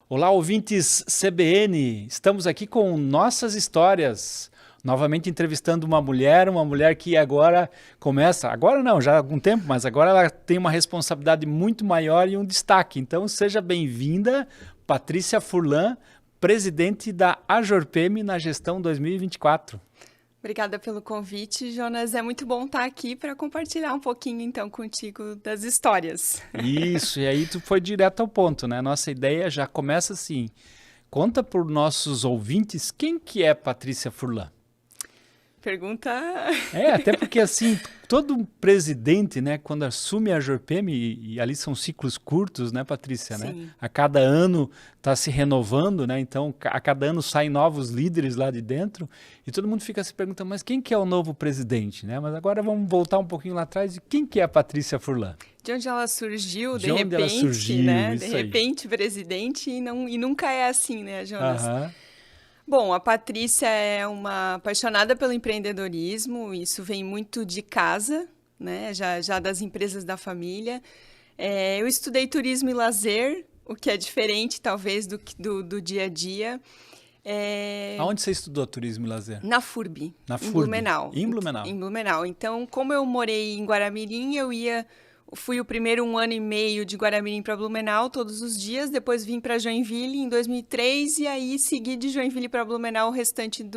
Olá, ouvintes CBN, estamos aqui com nossas histórias, novamente entrevistando uma mulher que agora começa, agora não, já há algum tempo, mas agora ela tem uma responsabilidade muito maior e um destaque. Então seja bem-vinda, Patrícia Furlan, presidente da Ajorpem na gestão 2024. Obrigada pelo convite, Jonas. É muito bom estar aqui para compartilhar um pouquinho, então, contigo das histórias. Isso, e aí tu foi direto ao ponto, né? Nossa ideia já começa assim. Conta para os nossos ouvintes quem que é Patrícia Furlan. Pergunta... Até porque assim, todo presidente, né, quando assume a Ajorpem, e ali são ciclos curtos, né, Patrícia, né? Sim. A cada ano está se renovando, né? Então, a cada ano saem novos líderes lá de dentro, e todo mundo fica se perguntando, mas quem que é o novo presidente, né? Mas agora vamos voltar um pouquinho lá atrás de quem que é a Patrícia Furlan. De onde ela surgiu, De onde ela surgiu, né? isso De aí. repente, presidente, e nunca é assim, né, Jonas? Aham. Bom, a Patrícia é uma apaixonada pelo empreendedorismo, isso vem muito de casa, né? Já das empresas da família. Eu estudei turismo e lazer, o que é diferente, talvez, do dia a dia. Aonde você estudou turismo e lazer? Na FURB, Na em FURB. Blumenau. Em Blumenau. Em Blumenau. Então, como eu morei em Guaramirim, fui o primeiro 1 ano e meio de Guaramirim para Blumenau todos os dias, depois vim para Joinville em 2003 e aí segui de Joinville para Blumenau o restante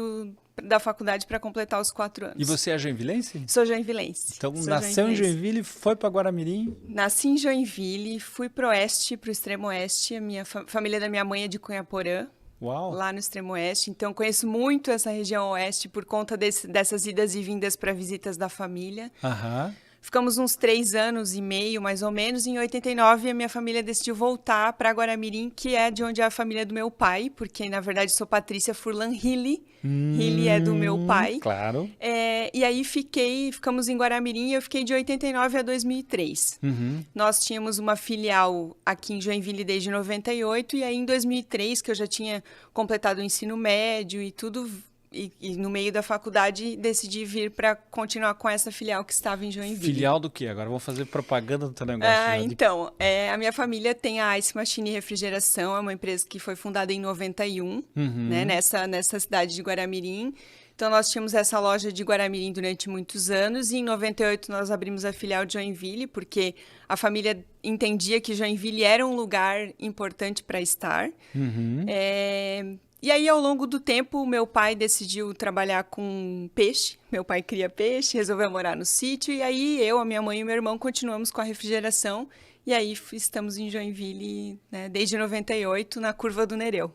da faculdade para completar os 4 anos. E você é joinvilense? Sou joinvilense. Então, Sou nasceu em joinvilense. Joinville, foi para Guaramirim. Nasci em Joinville, fui pro oeste, pro extremo oeste. A minha família da minha mãe é de Cunhaporã. Uau! Lá no extremo oeste, então conheço muito essa região oeste por conta dessas idas e vindas para visitas da família. Aham. Ficamos uns 3 anos e meio, mais ou menos. Em 89, a minha família decidiu voltar para Guaramirim, que é de onde é a família do meu pai, porque, na verdade, sou Patrícia Furlan Hilli. Hilli é do meu pai. Claro. E aí ficamos em Guaramirim e eu fiquei de 89 a 2003. Uhum. Nós tínhamos uma filial aqui em Joinville desde 98 e aí em 2003, que eu já tinha completado o ensino médio e tudo, e no meio da faculdade decidi vir para continuar com essa filial que estava em Joinville. Filial do quê? Agora vamos fazer propaganda do teu negócio. Então, a minha família tem a Ice Machine Refrigeração, é uma empresa que foi fundada em 91, né, nessa cidade de Guaramirim. Então, nós tínhamos essa loja de Guaramirim durante muitos anos e em 98 nós abrimos a filial de Joinville, porque a família entendia que Joinville era um lugar importante para estar. E aí, ao longo do tempo, meu pai decidiu trabalhar com peixe. Meu pai cria peixe, resolveu morar no sítio. E aí, eu, a minha mãe e meu irmão continuamos com a refrigeração. E aí, estamos em Joinville, né, desde 98, na Curva do Nereu.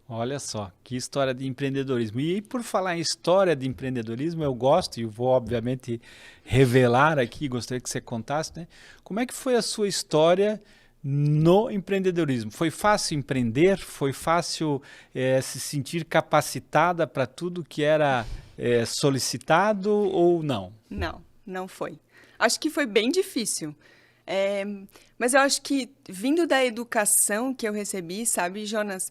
Olha só, que história de empreendedorismo. E por falar em história de empreendedorismo, eu gosto e vou, obviamente, revelar aqui, gostaria que você contasse, né? Como é que foi a sua história no empreendedorismo? Foi fácil empreender? Foi fácil se sentir capacitada para tudo que era solicitado ou não? Não foi. Acho que foi bem difícil. Mas eu acho que, vindo da educação que eu recebi, sabe, Jonas,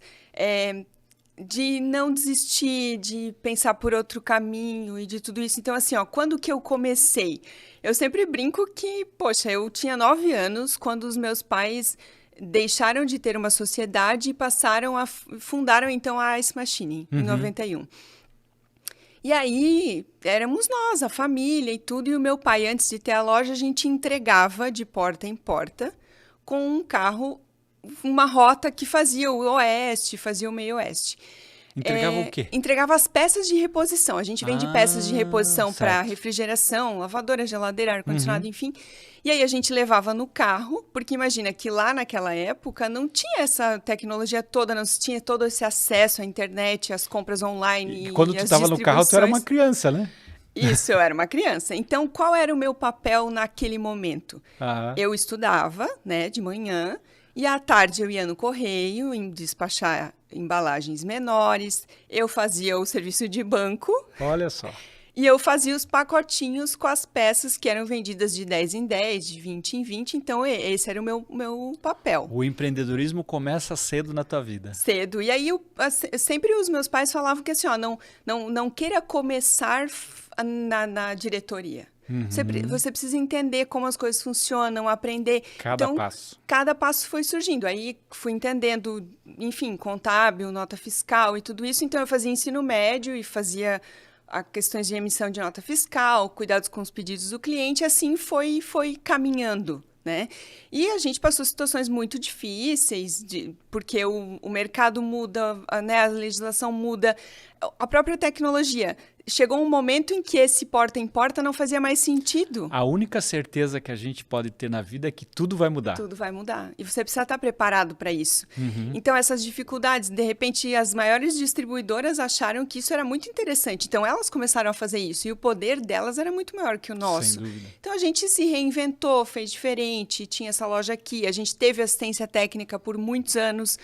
de não desistir, de pensar por outro caminho e de tudo isso. Então, assim, quando que eu comecei? Eu sempre brinco que, poxa, eu tinha 9 anos quando os meus pais deixaram de ter uma sociedade e fundaram, então, a Ice Machine, em 91. E aí, éramos nós, a família e tudo, e o meu pai, antes de ter a loja, a gente entregava de porta em porta com um carro, uma rota que fazia o oeste, fazia o meio oeste. Entregava o quê? Entregava as peças de reposição. A gente vende peças de reposição para certo. refrigeração, lavadora, geladeira, ar-condicionado, enfim. E aí a gente levava no carro, porque imagina que lá naquela época não tinha essa tecnologia toda, não se tinha todo esse acesso à internet, às compras online E quando tu as estava no carro, tu era uma distribuições. criança, né? Isso, eu era uma criança. Então, qual era o meu papel naquele momento? Aham. Eu estudava, né, de manhã, e à tarde eu ia no correio despachar embalagens menores, eu fazia o serviço de banco Olha só. e eu fazia os pacotinhos com as peças que eram vendidas de 10 em 10, de 20 em 20. Então, esse era o meu papel. O empreendedorismo começa cedo na tua vida. Cedo. E aí, sempre os meus pais falavam que assim, não queira começar na diretoria. Você precisa entender como as coisas funcionam, aprender. Cada passo. Cada passo foi surgindo. Aí fui entendendo, enfim, contábil, nota fiscal e tudo isso. Então eu fazia ensino médio e fazia questões de emissão de nota fiscal, cuidados com os pedidos do cliente, assim foi caminhando. Né? E a gente passou situações muito difíceis, porque o mercado muda, né? A legislação muda, a própria tecnologia. Chegou um momento em que esse porta em porta não fazia mais sentido. A única certeza que a gente pode ter na vida é que tudo vai mudar. Tudo vai mudar. E você precisa estar preparado para isso. Então, essas dificuldades, de repente, as maiores distribuidoras acharam que isso era muito interessante. Então, elas começaram a fazer isso. E o poder delas era muito maior que o nosso. Sem dúvida. Então, a gente se reinventou, fez diferente. Tinha essa loja aqui. A gente teve assistência técnica por muitos anos.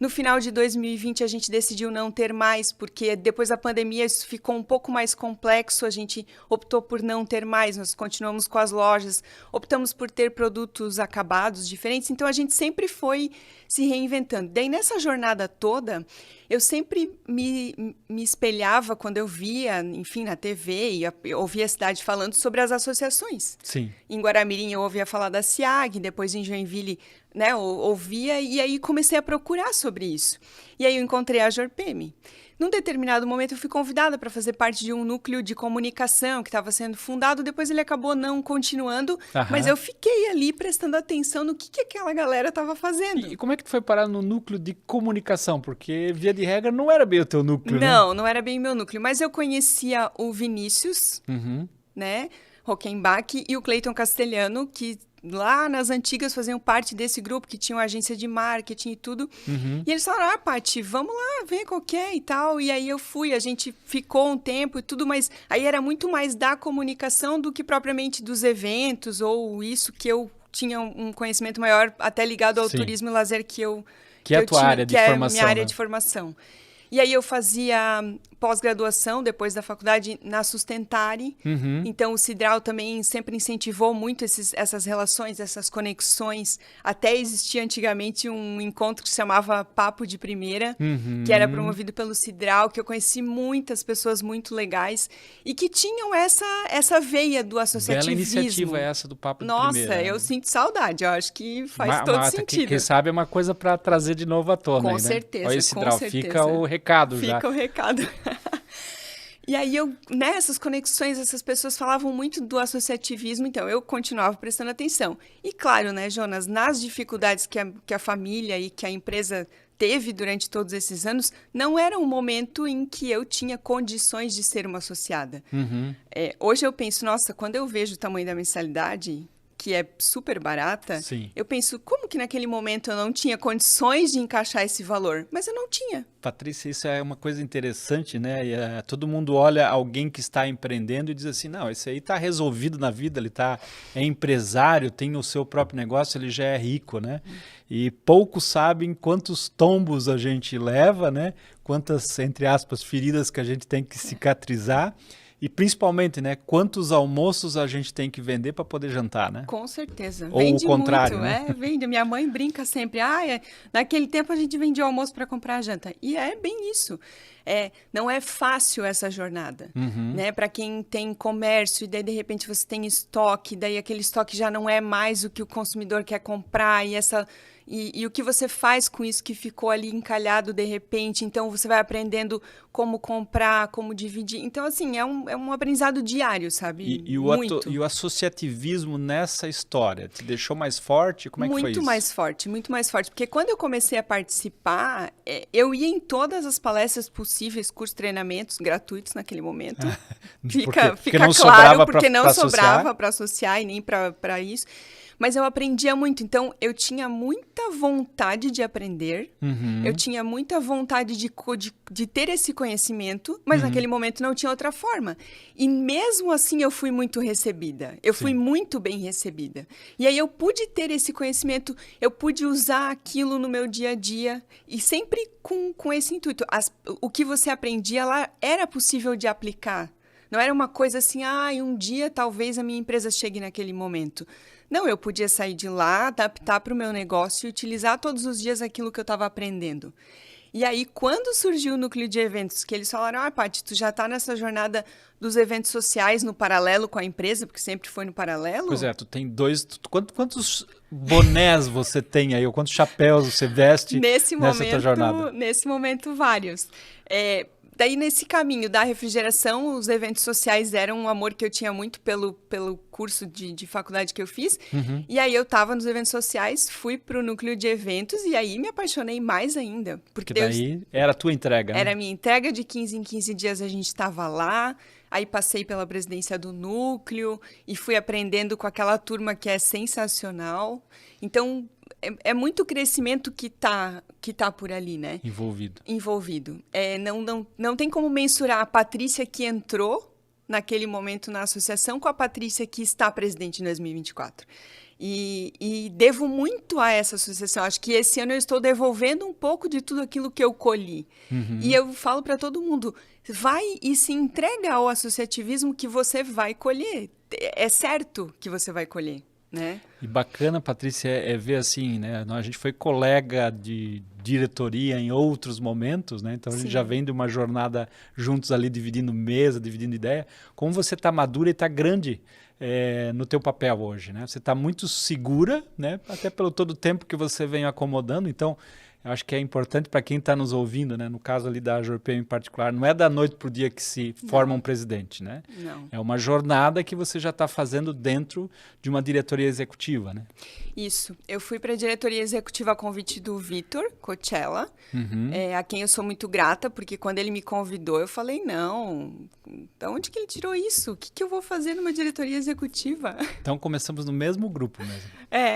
No final de 2020, a gente decidiu não ter mais, porque depois da pandemia isso ficou um pouco mais complexo, a gente optou por não ter mais, nós continuamos com as lojas, optamos por ter produtos acabados, diferentes, então a gente sempre foi se reinventando. Daí, nessa jornada toda, eu sempre me espelhava quando eu via, enfim, na TV, e ouvia a cidade falando sobre as associações. Sim. Em Guaramirim, eu ouvia falar da SIAG, depois em Joinville, né, eu ouvia, e aí comecei a procurar sobre isso. E aí eu encontrei a Jorpemi. Num determinado momento, eu fui convidada para fazer parte de um núcleo de comunicação que estava sendo fundado. Depois ele acabou não continuando, mas eu fiquei ali prestando atenção no que aquela galera estava fazendo. E como é que tu foi parar no núcleo de comunicação? Porque, via de regra, não era bem o teu núcleo, Não, não era bem meu núcleo. Mas eu conhecia o Vinícius, né, Rockenbach, e o Cleiton Castelhano, que lá nas antigas faziam parte desse grupo, que tinha uma agência de marketing e tudo. E eles falaram, Paty, vamos lá, vem qualquer e tal. E aí eu fui, a gente ficou um tempo e tudo, mas aí era muito mais da comunicação do que propriamente dos eventos, ou isso que eu tinha um conhecimento maior, até ligado ao turismo e lazer que é a tua área de formação, minha área de formação. E aí eu fazia pós-graduação, depois da faculdade, na Sustentare. Então, o Cidral também sempre incentivou muito essas relações, essas conexões. Até existia antigamente um encontro que se chamava Papo de Primeira, que era promovido pelo Cidral, que eu conheci muitas pessoas muito legais e que tinham essa veia do associativismo. Bela iniciativa essa do Papo de Primeira. Nossa, eu sinto saudade. Eu acho que faz todo sentido. Quem sabe é uma coisa para trazer de novo à tona. Com certeza, Olha, Cidral, fica o recado já. Fica o recado. E aí, nessas conexões, essas pessoas falavam muito do associativismo, então eu continuava prestando atenção. E claro, né, Jonas, nas dificuldades que a família e que a empresa teve durante todos esses anos, não era um momento em que eu tinha condições de ser uma associada. Hoje eu penso, nossa, quando eu vejo o tamanho da mensalidade, que é super barata, eu penso, como que naquele momento eu não tinha condições de encaixar esse valor? Mas eu não tinha. Patrícia, isso é uma coisa interessante, né? E, todo mundo olha alguém que está empreendendo e diz assim, não, esse aí está resolvido na vida, ele é empresário, tem o seu próprio negócio, ele já é rico, né? E poucos sabem quantos tombos a gente leva, né? Quantas, entre aspas, feridas que a gente tem que cicatrizar. E principalmente, né, quantos almoços a gente tem que vender para poder jantar, né? Com certeza. Ou vende o contrário, muito, né? Vende. Minha mãe brinca sempre, naquele tempo a gente vendia almoço para comprar a janta. E é bem isso. Não é fácil essa jornada, né? Para quem tem comércio e daí de repente você tem estoque, daí aquele estoque já não é mais o que o consumidor quer comprar e o que você faz com isso que ficou ali encalhado de repente, então você vai aprendendo como comprar, como dividir. Então, assim, é um aprendizado diário, sabe? E o associativismo nessa história te deixou mais forte? Como é que foi isso? Muito mais forte. Porque quando eu comecei a participar, eu ia em todas as palestras possíveis, cursos, treinamentos gratuitos naquele momento. Fica claro, porque não sobrava para associar e nem para isso. Mas eu aprendia muito, então eu tinha muita vontade de aprender, eu tinha muita vontade de ter esse conhecimento, mas naquele momento não tinha outra forma. E mesmo assim eu fui muito recebida, eu fui muito bem recebida. E aí eu pude ter esse conhecimento, eu pude usar aquilo no meu dia a dia, e sempre com esse intuito. O que você aprendia lá era possível de aplicar. Não era uma coisa assim, um dia talvez a minha empresa chegue naquele momento. Não, eu podia sair de lá, adaptar para o meu negócio e utilizar todos os dias aquilo que eu estava aprendendo. E aí, quando surgiu o núcleo de eventos, que eles falaram, Paty, tu já tá nessa jornada dos eventos sociais no paralelo com a empresa, porque sempre foi no paralelo? Pois é, tu tem dois... Quantos bonés você tem aí? Ou quantos chapéus você veste nessa tua jornada? Nesse momento, vários. Daí, nesse caminho da refrigeração, os eventos sociais eram um amor que eu tinha muito pelo curso de faculdade que eu fiz. Uhum. E aí, eu estava nos eventos sociais, fui para o núcleo de eventos e aí me apaixonei mais ainda. Porque daí era a tua entrega, né? Era a minha entrega, de 15 em 15 dias a gente estava lá. Aí passei pela presidência do núcleo e fui aprendendo com aquela turma que é sensacional. Então, é muito crescimento que tá por ali, né? Envolvido. Não tem como mensurar a Patrícia que entrou naquele momento na associação com a Patrícia que está presidente em 2024. E devo muito a essa associação. Acho que esse ano eu estou devolvendo um pouco de tudo aquilo que eu colhi. Uhum. E eu falo para todo mundo, vai e se entrega ao associativismo que você vai colher. É certo que você vai colher, né? E bacana, Patrícia, ver assim, né? A gente foi colega de diretoria em outros momentos, né? Então a gente já vem de uma jornada juntos ali, dividindo mesa, dividindo ideia. Como você está madura e está grande no teu papel hoje, né? Você está muito segura, né? Até pelo todo o tempo que você vem acomodando. Então, eu acho que é importante para quem está nos ouvindo, né? No caso ali da AJORPM em particular, não é da noite para o dia que se forma um presidente, né? Não. É uma jornada que você já está fazendo dentro de uma diretoria executiva, né? Isso. Eu fui para a diretoria executiva a convite do Vitor Cocella, a quem eu sou muito grata, porque quando ele me convidou, eu falei, não, de onde que ele tirou isso? O que eu vou fazer numa diretoria executiva? Então, começamos no mesmo grupo mesmo.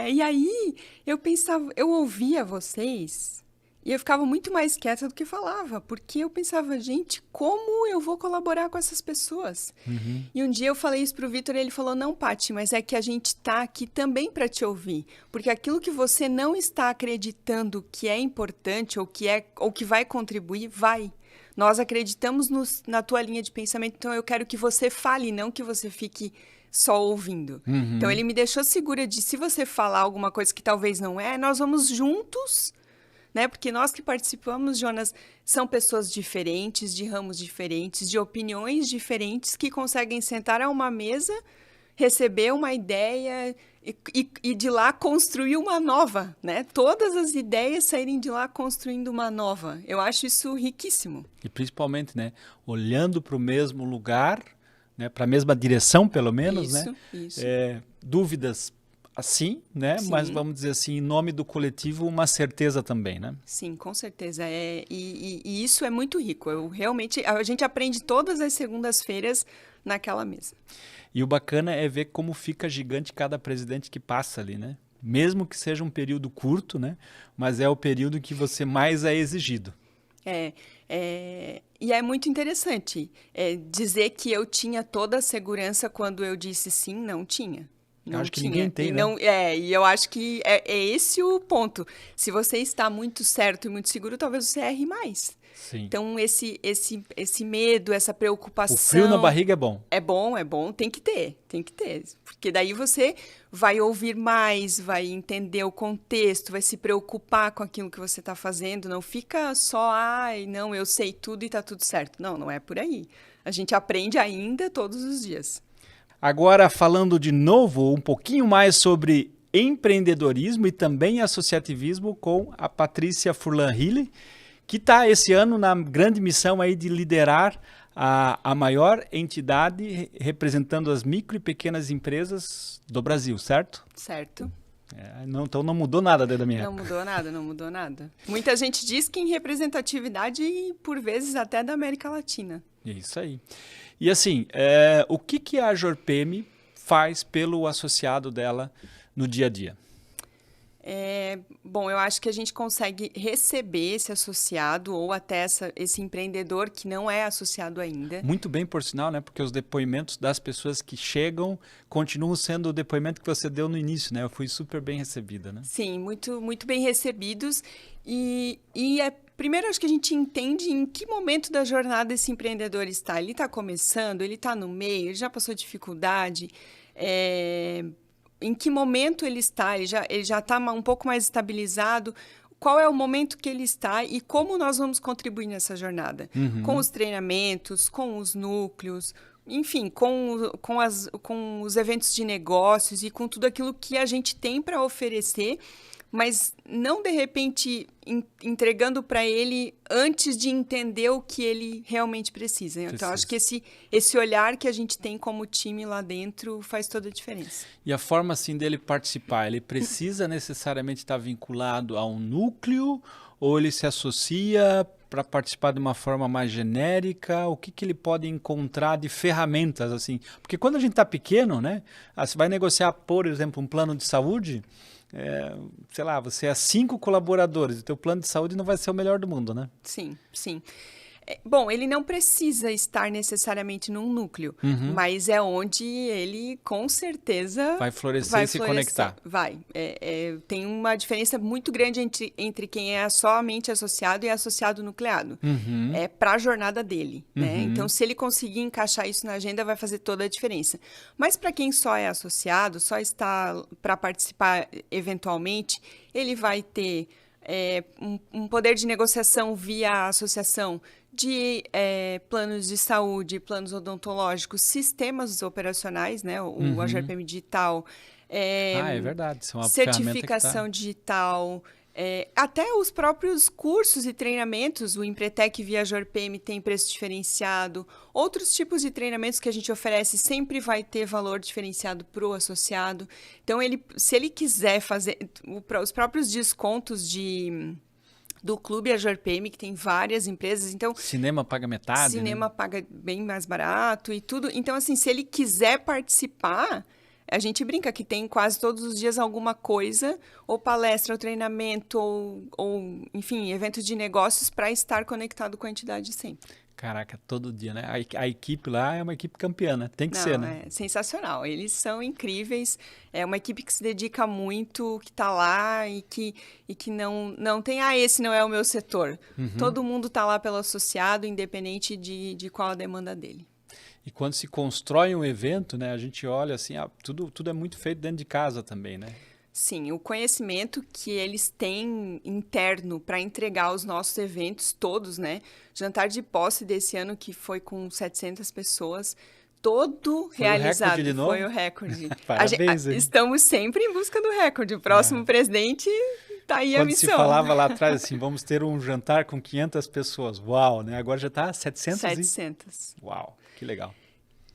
E aí eu pensava, eu ouvia vocês e eu ficava muito mais quieta do que falava, porque eu pensava, gente, como eu vou colaborar com essas pessoas? Uhum. E um dia eu falei isso pro Vitor e ele falou, não, Paty, mas é que a gente está aqui também para te ouvir, porque aquilo que você não está acreditando que é importante ou que vai contribuir, vai. Nós acreditamos na tua linha de pensamento, então eu quero que você fale, não que você fique só ouvindo. Uhum. Então ele me deixou segura de, se você falar alguma coisa que talvez não nós vamos juntos, né? Porque nós que participamos, Jonas, são pessoas diferentes, de ramos diferentes, de opiniões diferentes, que conseguem sentar a uma mesa, receber uma ideia e de lá construir uma nova, né? Todas as ideias saírem de lá construindo uma nova. Eu acho isso riquíssimo. E principalmente, né? Olhando para o mesmo lugar, né? Para a mesma direção, pelo menos, isso, né? Isso. Dúvidas assim, né? Sim. Mas vamos dizer assim, em nome do coletivo, uma certeza também, né? Sim, com certeza. E isso é muito rico. A gente aprende todas as segundas-feiras naquela mesa. E o bacana é ver como fica gigante cada presidente que passa ali, né? Mesmo que seja um período curto, né? Mas é o período que você mais é exigido. E é muito interessante dizer que eu tinha toda a segurança quando eu disse sim, não tinha. Eu acho que ninguém tem, né? E eu acho que é esse o ponto. Se você está muito certo e muito seguro, talvez você erre mais. Sim. Então, esse medo, essa preocupação... O frio na barriga é bom. É bom, tem que ter. Porque daí você vai ouvir mais, vai entender o contexto, vai se preocupar com aquilo que você está fazendo. Não fica só, não, eu sei tudo e está tudo certo. Não é por aí. A gente aprende ainda todos os dias. Agora, falando de novo um pouquinho mais sobre empreendedorismo e também associativismo com a Patrícia Furlan-Hille, que está esse ano na grande missão aí de liderar a maior entidade representando as micro e pequenas empresas do Brasil, certo? Certo. Então não mudou nada desde a minha época. Não mudou nada. Muita gente diz que em representatividade e, por vezes, até da América Latina. Isso aí. E assim, o que a AJORPM faz pelo associado dela no dia a dia? Bom, eu acho que a gente consegue receber esse associado ou até esse empreendedor que não é associado ainda. Muito bem, por sinal, né? Porque os depoimentos das pessoas que chegam continuam sendo o depoimento que você deu no início, né? Eu fui super bem recebida, né? Sim, muito, muito bem recebidos. Primeiro, acho que a gente entende em que momento da jornada esse empreendedor está. Ele está começando, ele está no meio, ele já passou dificuldade. Em que momento ele está? Ele já está um pouco mais estabilizado? qual é o momento que ele está e como nós vamos contribuir nessa jornada. Com os treinamentos, com os núcleos, enfim, com os eventos de negócios e com tudo aquilo que a gente tem para oferecer, mas não, de repente, entregando para ele antes de entender o que ele realmente precisa. Então, acho que esse olhar que a gente tem como time lá dentro faz toda a diferença. E a forma, assim, dele participar, ele precisa necessariamente estar vinculado a um núcleo ou ele se associa para participar de uma forma mais genérica? O que ele pode encontrar de ferramentas, assim? Porque quando a gente está pequeno, né? Você vai negociar, por exemplo, um plano de saúde... sei lá, você é 5 colaboradores, o teu plano de saúde não vai ser o melhor do mundo, né? Sim, sim. Bom, ele não precisa estar necessariamente num núcleo, mas é onde ele, com certeza... Vai florescer e se conectar. Vai. Tem uma diferença muito grande entre quem é somente associado e associado nucleado. É para a jornada dele, né? Então, se ele conseguir encaixar isso na agenda, vai fazer toda a diferença. Mas para quem só é associado, só está para participar eventualmente, ele vai ter um poder de negociação via associação de planos de saúde, planos odontológicos, sistemas operacionais, né? O AGRPM digital. É verdade. Isso é uma certificação digital. Até os próprios cursos e treinamentos, o Empretec via AGRPM tem preço diferenciado. Outros tipos de treinamentos que a gente oferece sempre vai ter valor diferenciado para o associado. Então, se ele quiser fazer os próprios descontos do Clube AGRPM, que tem várias empresas, então... Cinema paga metade, Cinema paga bem mais barato e tudo. Então, assim, se ele quiser participar, a gente brinca que tem quase todos os dias alguma coisa, ou palestra, ou treinamento, ou enfim, eventos de negócios para estar conectado com a entidade sempre. Caraca, todo dia, né? A equipe lá é uma equipe campeã, né? Tem que ser, né? É sensacional. Eles são incríveis. É uma equipe que se dedica muito, que está lá e que não tem, esse não é o meu setor. Todo mundo está lá pelo associado, independente de qual a demanda dele. E quando se constrói um evento, né? A gente olha assim, tudo é muito feito dentro de casa também, né? Sim, o conhecimento que eles têm interno para entregar os nossos eventos todos, né? Jantar de posse desse ano, que foi com 700 pessoas, todo realizado. Foi o recorde de novo? Foi o recorde. Parabéns, estamos sempre em busca do recorde. O próximo presidente está aí a missão. Quando se falava lá atrás assim, vamos ter um jantar com 500 pessoas. Uau, né? Agora já está 700? 700. Uau, que legal.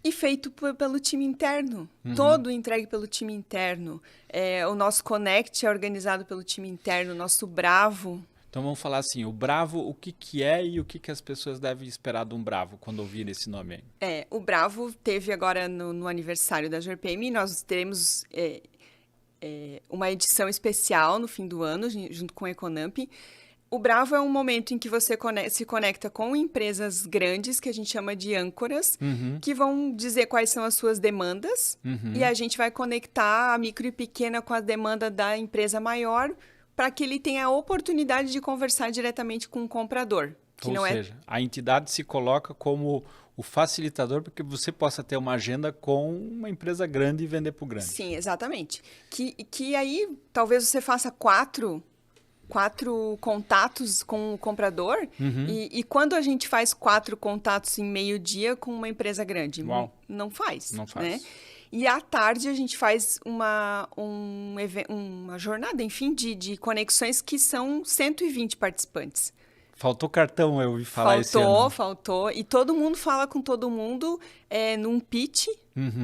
E feito pelo time interno, todo entregue pelo time interno. O nosso Connect é organizado pelo time interno, o nosso Bravo. Então vamos falar assim, o Bravo, o que é e o que as pessoas devem esperar de um Bravo quando ouvirem esse nome aí? O Bravo teve agora no aniversário da AGRPM, nós teremos uma edição especial no fim do ano, junto com a Econamp. O Bravo é um momento em que você se conecta com empresas grandes, que a gente chama de âncoras, que vão dizer quais são as suas demandas, e a gente vai conectar a micro e pequena com a demanda da empresa maior, para que ele tenha a oportunidade de conversar diretamente com o comprador. Ou seja, a entidade se coloca como o facilitador para que você possa ter uma agenda com uma empresa grande e vender para o grande. Sim, exatamente. Que aí talvez você faça quatro contatos com o comprador e quando a gente faz 4 contatos em meio-dia com uma empresa grande, não faz. Né? E à tarde a gente faz uma jornada, enfim, de conexões que são 120 participantes. Faltou cartão, eu ouvi falar esse ano. Faltou. E todo mundo fala com todo mundo num pitch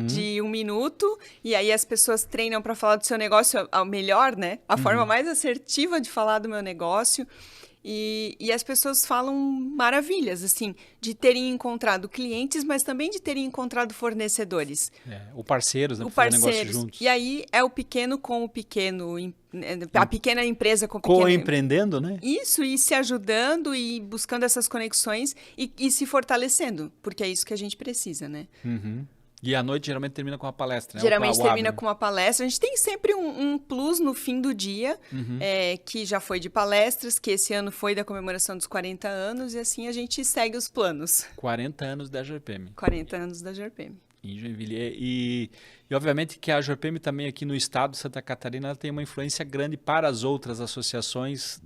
de 1 minuto. E aí as pessoas treinam para falar do seu negócio ao melhor, né? A forma mais assertiva de falar do meu negócio. E as pessoas falam maravilhas, assim, de terem encontrado clientes, mas também de terem encontrado fornecedores. Ou parceiros, né? Para fazer negócio juntos. E aí é o pequeno com o pequeno, a pequena empresa com o pequeno... Co-empreendendo, né? Isso, e se ajudando e buscando essas conexões e se fortalecendo, porque é isso que a gente precisa, né? E a noite geralmente termina com uma palestra, né? Geralmente termina com uma palestra. A gente tem sempre um plus no fim do dia, que já foi de palestras, que esse ano foi da comemoração dos 40 anos, e assim a gente segue os planos. 40 anos da AGRPM. 40 anos da AGRPM. Em Joinville. E obviamente que a AGRPM também aqui no estado de Santa Catarina ela tem uma influência grande para as outras associações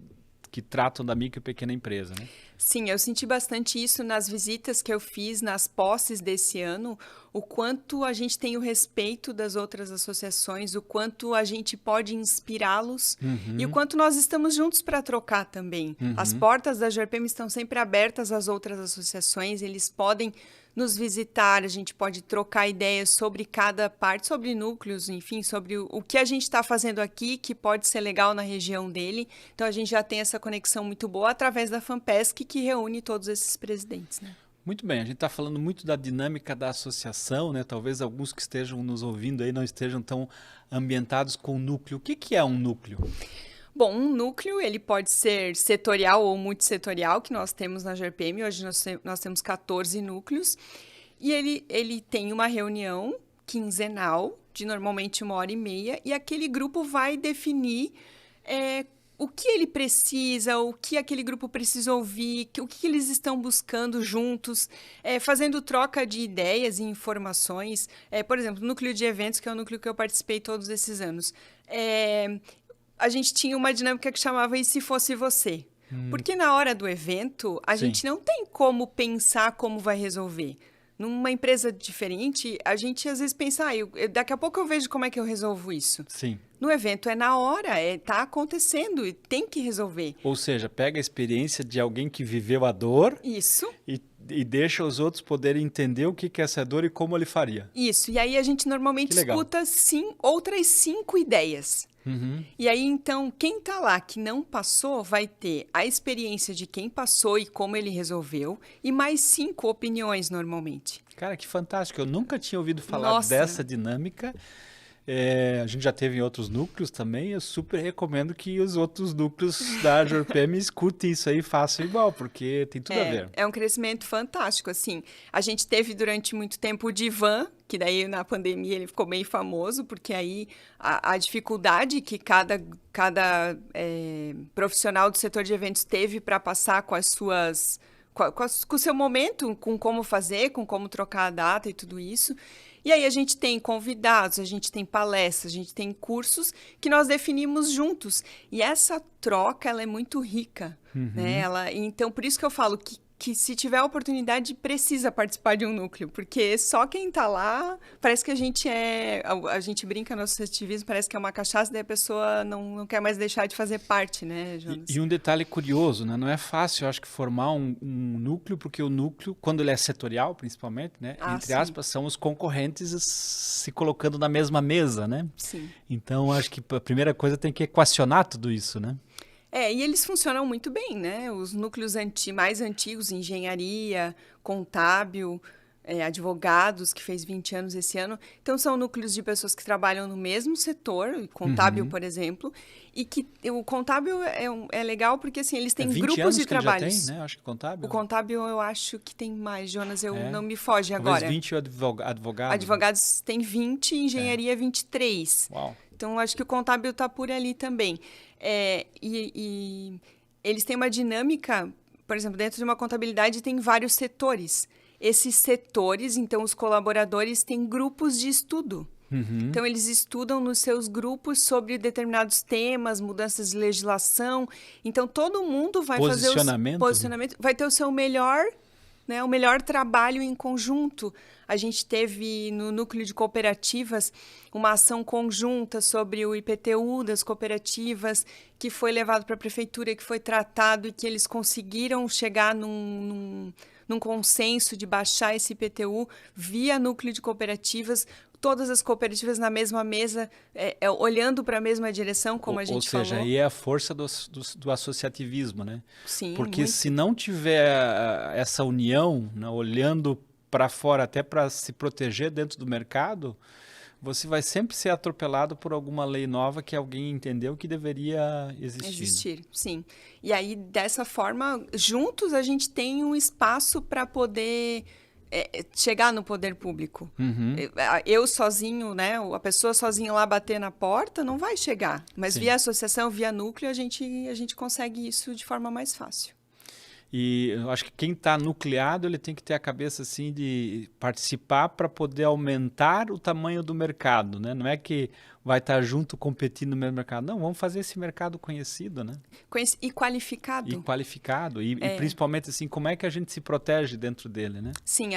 que tratam da micro e pequena empresa, né? Sim, eu senti bastante isso nas visitas que eu fiz nas posses desse ano, o quanto a gente tem o respeito das outras associações, o quanto a gente pode inspirá-los e o quanto nós estamos juntos para trocar também. As portas da GRPM estão sempre abertas às outras associações, eles podem nos visitar, a gente pode trocar ideias sobre cada parte, sobre núcleos, enfim, sobre o que a gente está fazendo aqui, que pode ser legal na região dele. Então, a gente já tem essa conexão muito boa através da FAMPESC, que reúne todos esses presidentes, né? Muito bem, a gente está falando muito da dinâmica da associação, né? Talvez alguns que estejam nos ouvindo aí não estejam tão ambientados com o núcleo. O que é um núcleo? Bom, um núcleo, ele pode ser setorial ou multissetorial, que nós temos na GRPM. Hoje nós temos 14 núcleos. E ele tem uma reunião quinzenal, de normalmente 1h30, e aquele grupo vai definir o que ele precisa, o que aquele grupo precisa ouvir, o que eles estão buscando juntos, fazendo troca de ideias e informações. Por exemplo, o núcleo de eventos, que é o núcleo que eu participei todos esses anos. A gente tinha uma dinâmica que chamava E se fosse você? Porque na hora do evento, a gente não tem como pensar como vai resolver. Numa empresa diferente, a gente às vezes pensa, daqui a pouco eu vejo como é que eu resolvo isso. Sim. No evento é na hora, tá acontecendo e tem que resolver. Ou seja, pega a experiência de alguém que viveu a dor. Isso. E deixa os outros poderem entender o que é essa dor e como ele faria. Isso. E aí a gente normalmente escuta outras 5 ideias. E aí, então, quem está lá que não passou vai ter a experiência de quem passou e como ele resolveu e mais 5 opiniões normalmente. Cara, que fantástico. Eu nunca tinha ouvido falar dessa dinâmica. A gente já teve em outros núcleos também. Eu super recomendo que os outros núcleos da GRPM escutem isso aí e façam igual, porque tem tudo a ver. É um crescimento fantástico, assim. A gente teve durante muito tempo o Divan, que daí na pandemia ele ficou bem famoso, porque aí a dificuldade que cada profissional do setor de eventos teve para passar com as suas... com o seu momento, com como fazer, com como trocar a data e tudo isso. E aí a gente tem convidados, a gente tem palestras, a gente tem cursos que nós definimos juntos. E essa troca, ela é muito rica, né? Então, por isso que eu falo que se tiver a oportunidade, precisa participar de um núcleo, porque só quem está lá, parece que a gente brinca no associativismo, parece que é uma cachaça, daí a pessoa não quer mais deixar de fazer parte, né, Jonas? E um detalhe curioso, né? Não é fácil, eu acho que formar um núcleo, porque o núcleo, quando ele é setorial, principalmente, né? Entre aspas, são os concorrentes se colocando na mesma mesa, né? Sim. Então, acho que a primeira coisa tem que equacionar tudo isso, né? E eles funcionam muito bem, né? Os núcleos mais antigos, engenharia, contábil, advogados, que fez 20 anos esse ano. Então, são núcleos de pessoas que trabalham no mesmo setor, contábil, por exemplo, e que o contábil é legal porque, assim, eles têm 20 grupos anos de que ele trabalhos. já tem, né? Acho que contábil. O contábil eu acho que tem mais, Jonas, não me foge agora. Talvez 20 advogados. Advogados tem 20, engenharia 23. Uau. Então, acho que o contábil está por ali também. E eles têm uma dinâmica, por exemplo, dentro de uma contabilidade tem vários setores. Esses setores, então, os colaboradores têm grupos de estudo. Então, eles estudam nos seus grupos sobre determinados temas, mudanças de legislação. Então, todo mundo vai fazer o posicionamento, vai ter o seu melhor, né, o melhor trabalho em conjunto. A gente teve no núcleo de cooperativas uma ação conjunta sobre o IPTU das cooperativas, que foi levado para a prefeitura, que foi tratado e que eles conseguiram chegar num consenso de baixar esse IPTU via núcleo de cooperativas, todas as cooperativas na mesma mesa, olhando para a mesma direção, como a gente falou. Ou seja, aí é a força do associativismo, né? Sim, porque muito. Se não tiver essa união, né, olhando para fora até para se proteger dentro do mercado, você vai sempre ser atropelado por alguma lei nova que alguém entendeu que deveria existir. Sim. E aí, dessa forma, juntos a gente tem um espaço para poder chegar no poder público. Eu sozinho, né? A pessoa sozinha lá bater na porta não vai chegar. Mas via associação, via núcleo, a gente consegue isso de forma mais fácil. E eu acho que quem está nucleado, ele tem que ter a cabeça assim de participar para poder aumentar o tamanho do mercado, né? Não é que vai estar junto competindo no mesmo mercado. Não, vamos fazer esse mercado conhecido, né? E qualificado. E qualificado. E É. principalmente assim, como é que a gente se protege dentro dele, né? Sim,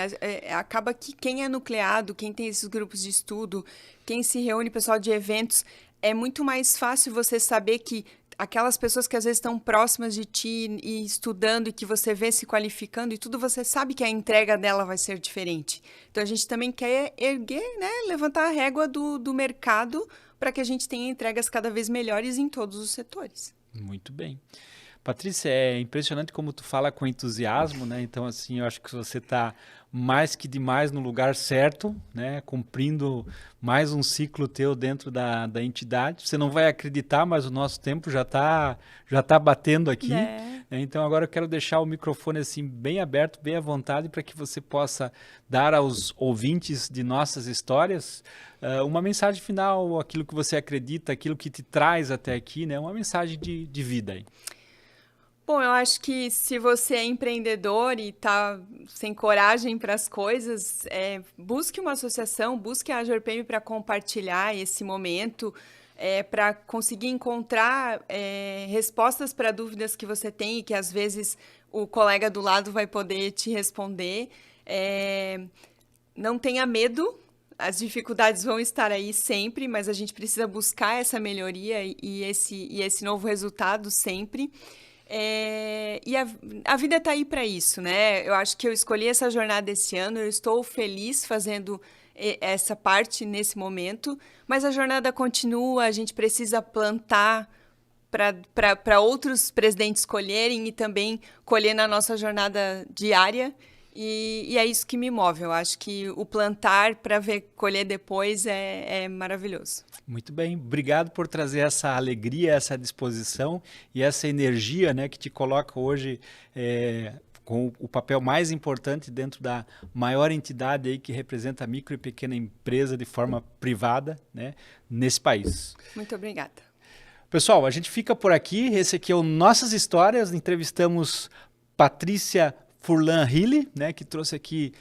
acaba que quem é nucleado, quem tem esses grupos de estudo, quem se reúne, pessoal de eventos, é muito mais fácil você saber que aquelas pessoas que às vezes estão próximas de ti e estudando e que você vê se qualificando e tudo, você sabe que a entrega dela vai ser diferente. Então, a gente também quer erguer, né, levantar a régua do mercado para que a gente tenha entregas cada vez melhores em todos os setores. Muito bem. Patrícia, é impressionante como tu fala com entusiasmo, né? Então, assim, eu acho que você está mais que demais no lugar certo, né? Cumprindo mais um ciclo teu dentro da entidade. Você não vai acreditar, mas o nosso tempo já tá batendo aqui. É. Né? Então, agora eu quero deixar o microfone assim bem aberto, bem à vontade, para que você possa dar aos ouvintes de nossas histórias uma mensagem final, aquilo que você acredita, aquilo que te traz até aqui, né? Uma mensagem de vida aí. Bom, eu acho que se você é empreendedor e está sem coragem para as coisas, busque uma associação, busque a AjorPM para compartilhar esse momento, para conseguir encontrar respostas para dúvidas que você tem e que às vezes o colega do lado vai poder te responder. Não tenha medo, as dificuldades vão estar aí sempre, mas a gente precisa buscar essa melhoria e esse novo resultado sempre. E a vida está aí para isso, né? Eu acho que eu escolhi essa jornada esse ano, eu estou feliz fazendo essa parte nesse momento, mas a jornada continua, a gente precisa plantar para outros presidentes colherem e também colher na nossa jornada diária. E é isso que me move. Eu acho que o plantar para ver colher depois é maravilhoso. Muito bem, obrigado por trazer essa alegria, essa disposição e essa energia, né, que te coloca hoje com o papel mais importante dentro da maior entidade aí que representa a micro e pequena empresa de forma privada, né, nesse país. Muito obrigada. Pessoal, a gente fica por aqui. Esse aqui é o Nossas Histórias. Entrevistamos Patrícia Furlan Hille, né, que trouxe aqui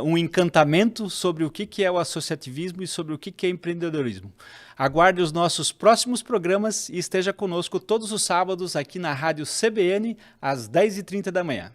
um encantamento sobre o que é o associativismo e sobre o que é empreendedorismo. Aguarde os nossos próximos programas e esteja conosco todos os sábados aqui na Rádio CBN, às 10h30 da manhã.